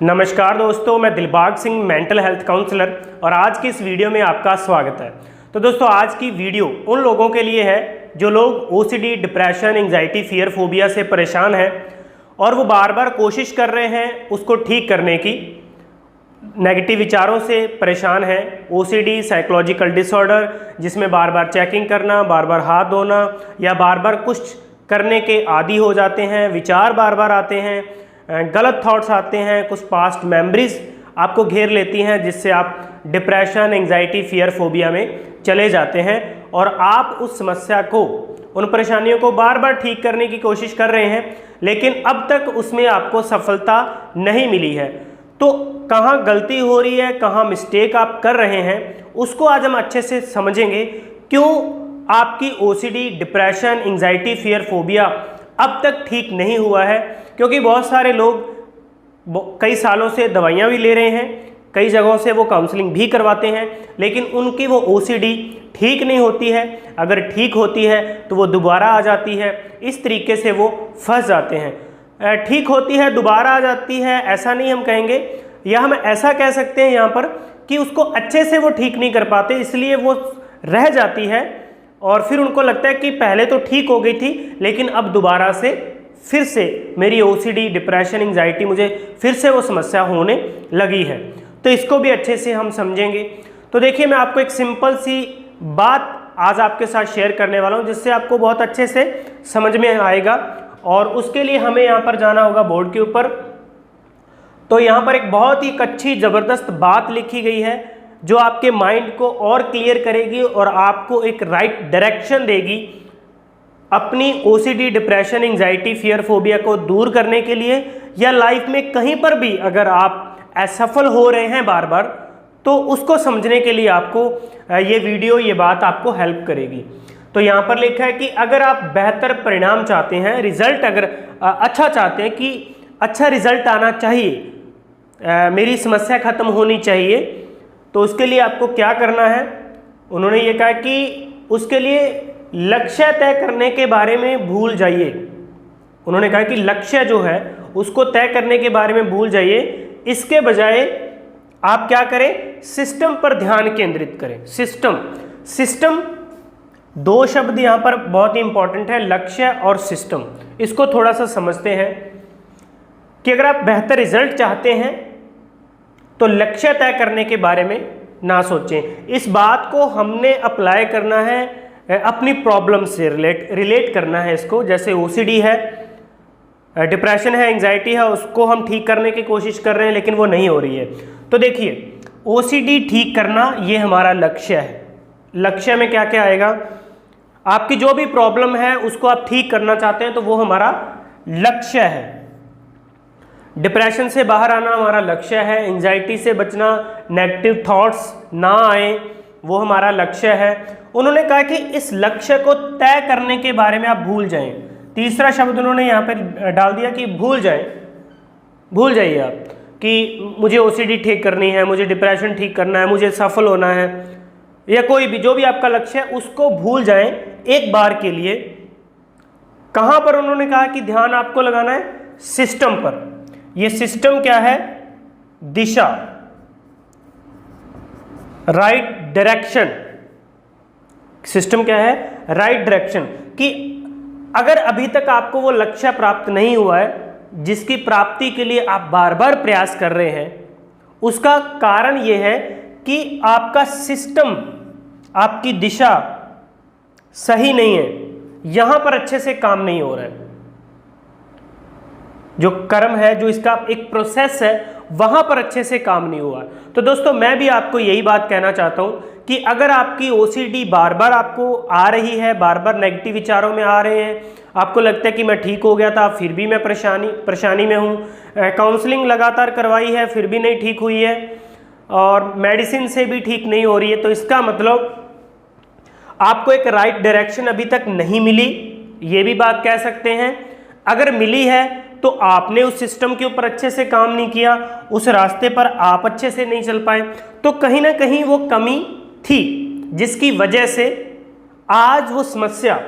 नमस्कार दोस्तों, मैं Dilbag Singh mental health counsellor और आज की इस वीडियो में आपका स्वागत है। तो दोस्तों आज की वीडियो उन लोगों के लिए है जो लोग OCD, depression, anxiety, fear, phobia से परेशान हैं और वो बार बार कोशिश कर रहे हैं उसको ठीक करने की। नेगेटिव विचारों से परेशान है, ओसीडी साइकोलॉजिकल डिसऑर्डर जिसमें बार बार चेकिंग करना, बार बार हाथ धोना या बार बार कुछ करने के आदी हो जाते हैं, विचार बार बार आते हैं, गलत थॉट्स आते हैं, कुछ पास्ट मेमोरीज आपको घेर लेती हैं जिससे आप डिप्रेशन, एंजाइटी, फियर, फोबिया में चले जाते हैं और आप उस समस्या को, उन परेशानियों को बार बार ठीक करने की कोशिश कर रहे हैं लेकिन अब तक उसमें आपको सफलता नहीं मिली है। तो कहाँ गलती हो रही है, कहाँ मिस्टेक आप कर रहे हैं, उसको आज हम अच्छे से समझेंगे। क्यों आपकी OCD, depression, anxiety, fear, phobia अब तक ठीक नहीं हुआ है? क्योंकि बहुत सारे लोग कई सालों से दवाइयाँ भी ले रहे हैं, कई जगहों से वो काउंसलिंग भी करवाते हैं लेकिन उनकी वो ओसीडी ठीक नहीं होती है। अगर ठीक होती है तो वो दोबारा आ जाती है, इस तरीके से वो फंस जाते हैं। ठीक होती है दोबारा आ जाती है ऐसा नहीं हम कहेंगे, या हम ऐसा कह सकते हैं यहाँ पर कि उसको अच्छे से वो ठीक नहीं कर पाते, इसलिए वो रह जाती है और फिर उनको लगता है कि पहले तो ठीक हो गई थी लेकिन अब दोबारा से फिर से मेरी ओसीडी, डिप्रेशन, एंजाइटी, मुझे फिर से वो समस्या होने लगी है। तो इसको भी अच्छे से हम समझेंगे। तो देखिए, मैं आपको एक सिंपल सी बात आज आपके साथ शेयर करने वाला हूँ जिससे आपको बहुत अच्छे से समझ में आएगा और उसके लिए हमें यहाँ पर जाना होगा बोर्ड के ऊपर। तो यहाँ पर एक बहुत ही अच्छी ज़बरदस्त बात लिखी गई है जो आपके माइंड को और क्लियर करेगी और आपको एक राइट डायरेक्शन देगी अपनी OCD, depression, anxiety, fear, phobia को दूर करने के लिए, या लाइफ में कहीं पर भी अगर आप असफल हो रहे हैं बार बार तो उसको समझने के लिए आपको ये वीडियो, ये बात आपको हेल्प करेगी। तो यहाँ पर लिखा है कि अगर आप बेहतर परिणाम चाहते हैं, रिजल्ट अगर अच्छा चाहते हैं कि अच्छा रिजल्ट आना चाहिए, मेरी समस्या खत्म होनी चाहिए, तो उसके लिए आपको क्या करना है? उन्होंने ये कहा कि उसके लिए लक्ष्य तय करने के बारे में भूल जाइए। उन्होंने कहा कि लक्ष्य जो है उसको तय करने के बारे में भूल जाइए, इसके बजाय आप क्या करें? सिस्टम पर ध्यान केंद्रित करें। सिस्टम दो शब्द यहाँ पर बहुत ही इंपॉर्टेंट है, लक्ष्य और सिस्टम। इसको थोड़ा सा समझते हैं कि अगर आप बेहतर रिजल्ट चाहते हैं तो लक्ष्य तय करने के बारे में ना सोचें। इस बात को हमने अप्लाई करना है, अपनी प्रॉब्लम से रिलेट करना है इसको। जैसे ओसीडी है, डिप्रेशन है, एंजाइटी है, उसको हम ठीक करने की कोशिश कर रहे हैं लेकिन वो नहीं हो रही है। तो देखिए, ओसीडी ठीक करना ये हमारा लक्ष्य है। लक्ष्य में क्या क्या आएगा? आपकी जो भी प्रॉब्लम है उसको आप ठीक करना चाहते हैं तो वो हमारा लक्ष्य है। डिप्रेशन से बाहर आना हमारा लक्ष्य है, एंजाइटी से बचना, नेगेटिव थॉट्स ना आए, वो हमारा लक्ष्य है। उन्होंने कहा कि इस लक्ष्य को तय करने के बारे में आप भूल जाएं। तीसरा शब्द उन्होंने यहाँ पे डाल दिया कि भूल जाइए आप कि मुझे ओसीडी ठीक करनी है, मुझे डिप्रेशन ठीक करना है, मुझे सफल होना है, या कोई भी जो भी आपका लक्ष्य है उसको भूल जाएं एक बार के लिए। कहाँ पर उन्होंने कहा कि ध्यान आपको लगाना है? सिस्टम पर। ये सिस्टम क्या है? दिशा, राइट डायरेक्शन। सिस्टम क्या है? Right direction. कि अगर अभी तक आपको वो लक्ष्य प्राप्त नहीं हुआ है जिसकी प्राप्ति के लिए आप बार बार प्रयास कर रहे हैं, उसका कारण ये है कि आपका सिस्टम, आपकी दिशा सही नहीं है, यहां पर अच्छे से काम नहीं हो रहा है। जो कर्म है, जो इसका एक प्रोसेस है, वहां पर अच्छे से काम नहीं हुआ। तो दोस्तों, मैं भी आपको यही बात कहना चाहता हूं कि अगर आपकी ओसीडी बार बार आपको आ रही है, बार बार नेगेटिव विचारों में आ रहे हैं, आपको लगता है कि मैं ठीक हो गया था फिर भी मैं परेशानी में हूँ, काउंसलिंग लगातार करवाई है फिर भी नहीं ठीक हुई है और मेडिसिन से भी ठीक नहीं हो रही है, तो इसका मतलब आपको एक राइट डायरेक्शन अभी तक नहीं मिली, ये भी बात कह सकते हैं। अगर मिली है तो आपने उस सिस्टम के ऊपर अच्छे से काम नहीं किया, उस रास्ते पर आप अच्छे से नहीं चल पाए, तो कहीं ना कहीं वो कमी थी जिसकी वजह से आज वो समस्या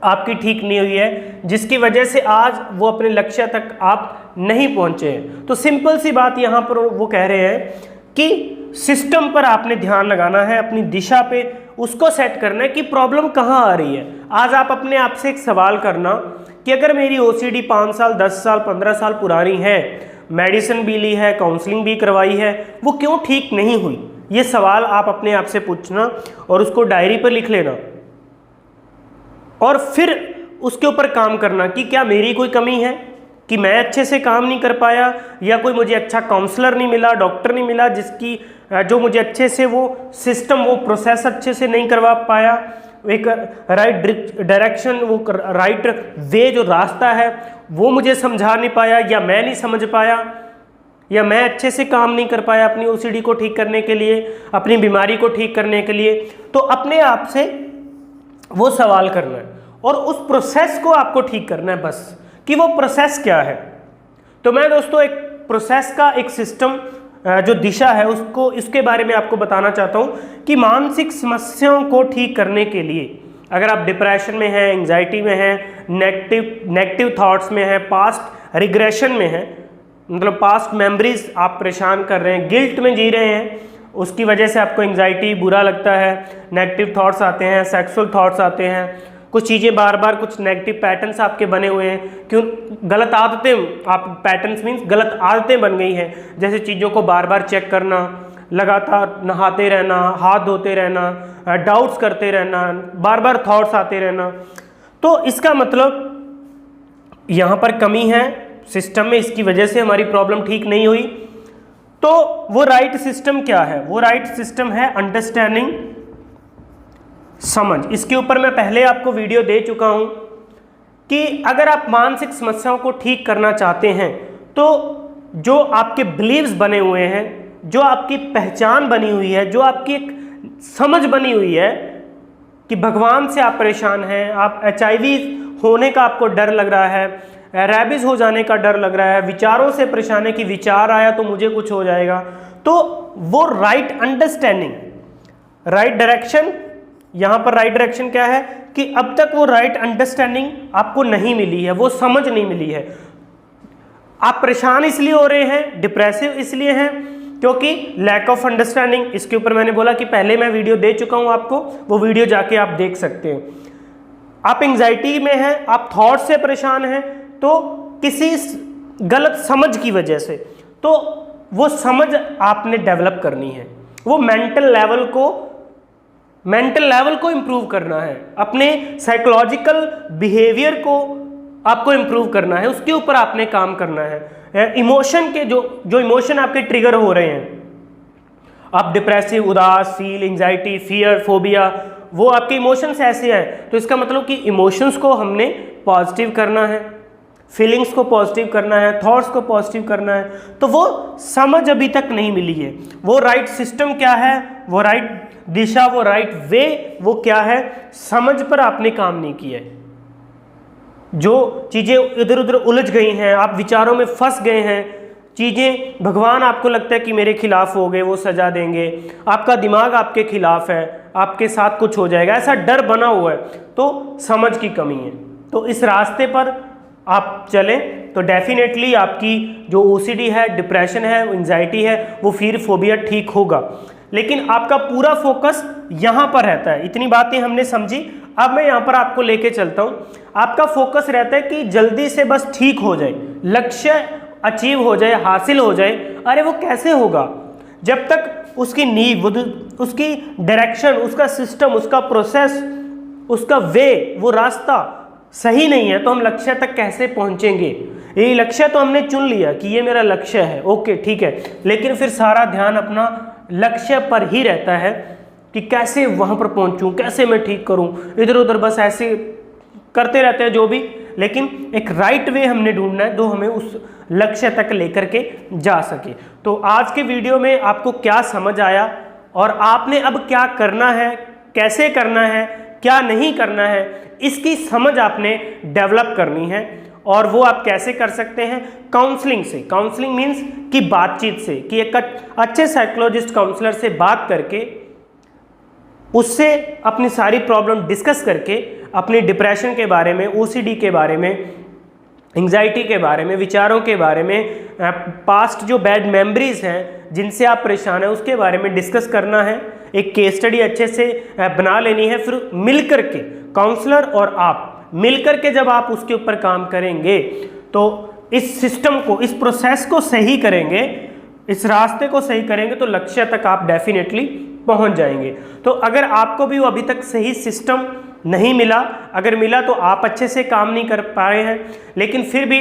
आपकी ठीक नहीं हुई है, जिसकी वजह से आज वो अपने लक्ष्य तक आप नहीं पहुंचे हैं। तो सिंपल सी बात यहाँ पर वो कह रहे हैं कि सिस्टम पर आपने ध्यान लगाना है, अपनी दिशा पे उसको सेट करना है कि प्रॉब्लम कहाँ आ रही है। आज आप अपने आप से एक सवाल करना कि अगर मेरी ओसीडी 5 साल 10 साल 15 साल पुरानी है, मेडिसिन भी ली है, काउंसलिंग भी करवाई है, वो क्यों ठीक नहीं हुई? ये सवाल आप अपने आप से पूछना और उसको डायरी पर लिख लेना और फिर उसके ऊपर काम करना कि क्या मेरी कोई कमी है कि मैं अच्छे से काम नहीं कर पाया, या कोई मुझे अच्छा काउंसलर नहीं मिला, डॉक्टर नहीं मिला जिसकी जो मुझे अच्छे से वो सिस्टम वो प्रोसेस अच्छे से नहीं करवा पाया, एक राइट डायरेक्शन वो राइट वे जो रास्ता है वो मुझे समझा नहीं पाया, या मैं नहीं समझ पाया, या मैं अच्छे से काम नहीं कर पाया अपनी ओसीडी को ठीक करने के लिए, अपनी बीमारी को ठीक करने के लिए। तो अपने आप से वो सवाल करना है और उस प्रोसेस को आपको ठीक करना है बस, कि वो प्रोसेस क्या है। तो मैं दोस्तों एक प्रोसेस का एक सिस्टम जो दिशा है उसको इसके बारे में आपको बताना चाहता हूँ कि मानसिक समस्याओं को ठीक करने के लिए अगर आप डिप्रेशन में हैं, एंजाइटी में हैं, नेगेटिव थॉट्स में हैं, पास्ट रिग्रेशन में हैं, मतलब पास्ट मेमोरीज आप परेशान कर रहे हैं, गिल्ट में जी रहे हैं, उसकी वजह से आपको एंजाइटी बुरा लगता है, नेगेटिव थॉट्स आते हैं, सेक्सुअल थॉट्स आते हैं, कुछ चीज़ें बार बार कुछ नेगेटिव पैटर्न्स आपके बने हुए हैं, क्यों गलत आदतें आप पैटर्न्स मीन्स गलत आदतें बन गई हैं, जैसे चीज़ों को बार बार चेक करना, लगातार नहाते रहना, हाथ धोते रहना, डाउट्स करते रहना, बार बार थॉट्स आते रहना। तो इसका मतलब यहाँ पर कमी है सिस्टम में, इसकी वजह से हमारी प्रॉब्लम ठीक नहीं हुई। तो वो राइट सिस्टम क्या है? वो राइट सिस्टम है अंडरस्टैंडिंग, समझ। इसके ऊपर मैं पहले आपको वीडियो दे चुका हूं कि अगर आप मानसिक समस्याओं को ठीक करना चाहते हैं तो जो आपके बिलीव्स बने हुए हैं, जो आपकी पहचान बनी हुई है, जो आपकी एक समझ बनी हुई है कि भगवान से आप परेशान हैं, आप HIV होने का आपको डर लग रहा है, रैबिज हो जाने का डर लग रहा है, विचारों से परेशान है कि विचार आया तो मुझे कुछ हो जाएगा, तो वो राइट अंडरस्टैंडिंग, राइट डायरेक्शन, यहाँ पर राइट डायरेक्शन क्या है कि अब तक वो राइट अंडरस्टैंडिंग आपको नहीं मिली है, वो समझ नहीं मिली है। आप परेशान इसलिए हो रहे हैं, डिप्रेसिव इसलिए हैं क्योंकि लैक ऑफ अंडरस्टैंडिंग। इसके ऊपर मैंने बोला कि पहले मैं वीडियो दे चुका हूं आपको, वो वीडियो जाके आप देख सकते हैं। आप एंजाइटी में हैं, आप थॉट से परेशान हैं, तो किसी गलत समझ की वजह से, तो वो समझ आपने डेवलप करनी है, वो मेंटल लेवल को इंप्रूव करना है, अपने साइकोलॉजिकल बिहेवियर को आपको इंप्रूव करना है, उसके ऊपर आपने काम करना है। इमोशन के जो इमोशन आपके ट्रिगर हो रहे हैं, आप डिप्रेसिव, उदास, फील, एंजाइटी, फियर, फोबिया, वो आपके इमोशंस ऐसे हैं, तो इसका मतलब कि इमोशंस को हमने पॉजिटिव करना है, फीलिंग्स को पॉजिटिव करना है, थॉट्स को पॉजिटिव करना है। तो वो समझ अभी तक नहीं मिली है। वो राइट सिस्टम क्या है, वो राइट दिशा, वो राइट वे वो क्या है, समझ पर आपने काम नहीं किया है। जो चीज़ें इधर उधर उलझ गई हैं, आप विचारों में फंस गए हैं, चीज़ें भगवान आपको लगता है कि मेरे खिलाफ हो गए, वो सजा देंगे, आपका दिमाग आपके खिलाफ है, आपके साथ कुछ हो जाएगा, ऐसा डर बना हुआ है, तो समझ की कमी है। तो इस रास्ते पर आप चलें तो डेफिनेटली आपकी जो OCD है, डिप्रेशन है, एंजाइटी है, वो फिर फोबिया ठीक होगा। लेकिन आपका पूरा फोकस यहाँ पर रहता है। इतनी बातें हमने समझी, अब मैं यहाँ पर आपको लेके चलता हूँ। आपका फोकस रहता है कि जल्दी से बस ठीक हो जाए, लक्ष्य अचीव हो जाए, हासिल हो जाए। अरे वो कैसे होगा जब तक उसकी नींव, उसकी डायरेक्शन, उसका सिस्टम, उसका प्रोसेस, उसका वे, वो रास्ता सही नहीं है, तो हम लक्ष्य तक कैसे पहुंचेंगे? ये लक्ष्य तो हमने चुन लिया कि ये मेरा लक्ष्य है, ओके ठीक है, लेकिन फिर सारा ध्यान अपना लक्ष्य पर ही रहता है कि कैसे वहां पर पहुंचूं, कैसे मैं ठीक करूं, इधर उधर बस ऐसे करते रहते हैं जो भी। लेकिन एक राइट वे हमने ढूंढना है जो हमें उस लक्ष्य तक लेकर के जा सके। तो आज के वीडियो में आपको क्या समझ आया और आपने अब क्या करना है, कैसे करना है, क्या नहीं करना है, इसकी समझ आपने डेवलप करनी है। और वो आप कैसे कर सकते हैं? काउंसलिंग से। काउंसलिंग मीन्स कि बातचीत से, कि एक अच्छे साइकोलॉजिस्ट काउंसलर से बात करके उससे अपनी सारी प्रॉब्लम डिस्कस करके अपनी डिप्रेशन के बारे में, ओसीडी के बारे में, एंग्जाइटी के बारे में, विचारों के बारे में, पास्ट जो बैड मेमोरीज हैं जिनसे आप परेशान हैं उसके बारे में डिस्कस करना है। एक केस स्टडी अच्छे से बना लेनी है। फिर मिल करके काउंसलर और आप मिल करके जब आप उसके ऊपर काम करेंगे तो इस सिस्टम को, इस प्रोसेस को सही करेंगे, इस रास्ते को सही करेंगे तो लक्ष्य तक आप डेफिनेटली पहुंच जाएंगे। तो अगर आपको भी वो अभी तक सही सिस्टम नहीं मिला, अगर मिला तो आप अच्छे से काम नहीं कर पाए हैं, लेकिन फिर भी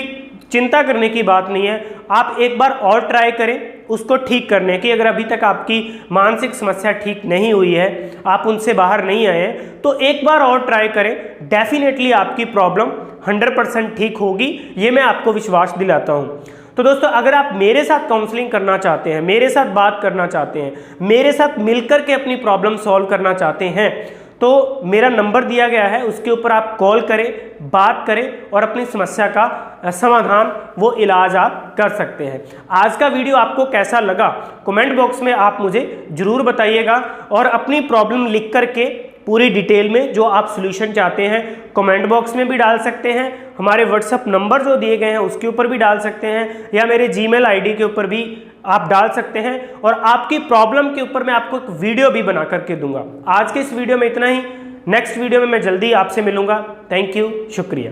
चिंता करने की बात नहीं है। आप एक बार और ट्राई करें उसको ठीक करने की। अगर अभी तक आपकी मानसिक समस्या ठीक नहीं हुई है, आप उनसे बाहर नहीं आए हैं, तो एक बार और ट्राई करें। डेफिनेटली आपकी प्रॉब्लम 100% ठीक होगी, ये मैं आपको विश्वास दिलाता हूँ। तो दोस्तों, अगर आप मेरे साथ काउंसलिंग करना चाहते हैं, मेरे साथ बात करना चाहते हैं, मेरे साथ मिलकर के अपनी प्रॉब्लम सॉल्व करना चाहते हैं, तो मेरा नंबर दिया गया है, उसके ऊपर आप कॉल करें, बात करें और अपनी समस्या का समाधान, वो इलाज आप कर सकते हैं। आज का वीडियो आपको कैसा लगा कमेंट बॉक्स में आप मुझे ज़रूर बताइएगा, और अपनी प्रॉब्लम लिख करके पूरी डिटेल में जो आप सॉल्यूशन चाहते हैं कमेंट बॉक्स में भी डाल सकते हैं, हमारे व्हाट्सएप नंबर जो दिए गए हैं उसके ऊपर भी डाल सकते हैं, या मेरे जीमेल आईडी के ऊपर भी आप डाल सकते हैं, और आपकी प्रॉब्लम के ऊपर मैं आपको एक वीडियो भी बना करके दूंगा। आज के इस वीडियो में इतना ही। नेक्स्ट वीडियो में मैं जल्दी आपसे मिलूंगा। थैंक यू, शुक्रिया।